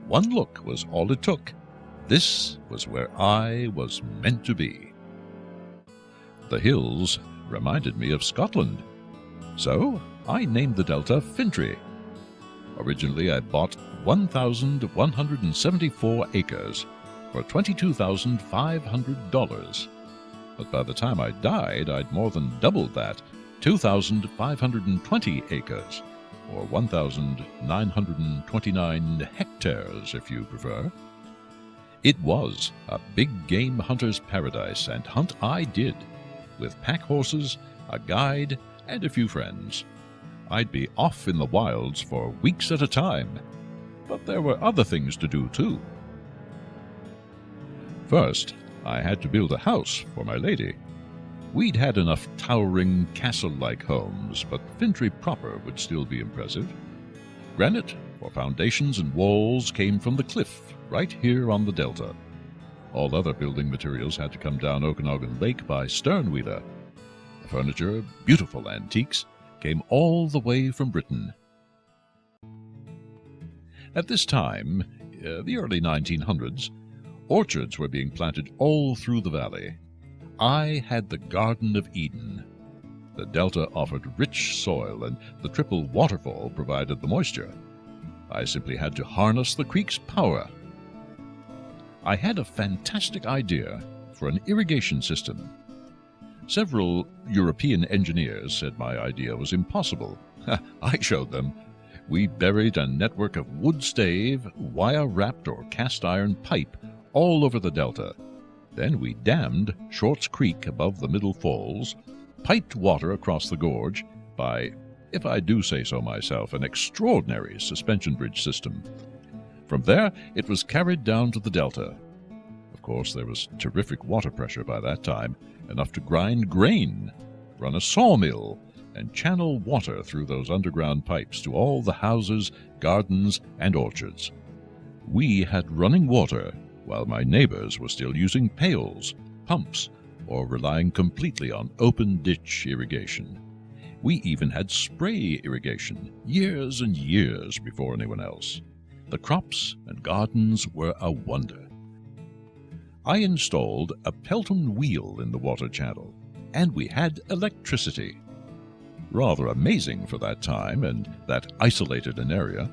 One look was all it took. This was where I was meant to be. The hills reminded me of Scotland, so I named the delta Fintry. Originally, I bought 1,174 acres for $22,500. But by the time I died, I'd more than doubled that, 2,520 acres, or 1,929 hectares, if you prefer. It was a big game hunter's paradise, and hunt I did, with pack horses, a guide, and a few friends. I'd be off in the wilds for weeks at a time, but there were other things to do too. First, I had to build a house for my lady. We'd had enough towering castle-like homes, but Fintry proper would still be impressive. Granite for foundations and walls came from the cliff right here on the delta. All other building materials had to come down Okanagan Lake by stern-wheeler. The furniture, beautiful antiques, came all the way from Britain. At this time, the early 1900s, orchards were being planted all through the valley. I had the Garden of Eden. The delta offered rich soil, and the triple waterfall provided the moisture. I simply had to harness the creek's power. I had a fantastic idea for an irrigation system. Several European engineers said my idea was impossible. I showed them. We buried a network of wood stave, wire-wrapped or cast-iron pipe all over the delta. Then we dammed Shorts Creek above the Middle Falls, piped water across the gorge by, if I do say so myself, an extraordinary suspension bridge system. From there, it was carried down to the delta. Of course, there was terrific water pressure by that time, enough to grind grain, run a sawmill, and channel water through those underground pipes to all the houses, gardens, and orchards. We had running water, while my neighbors were still using pails, pumps, or relying completely on open-ditch irrigation. We even had spray irrigation, years and years before anyone else. The crops and gardens were a wonder. I installed a Pelton wheel in the water channel, and we had electricity. Rather amazing for that time and that isolated an area.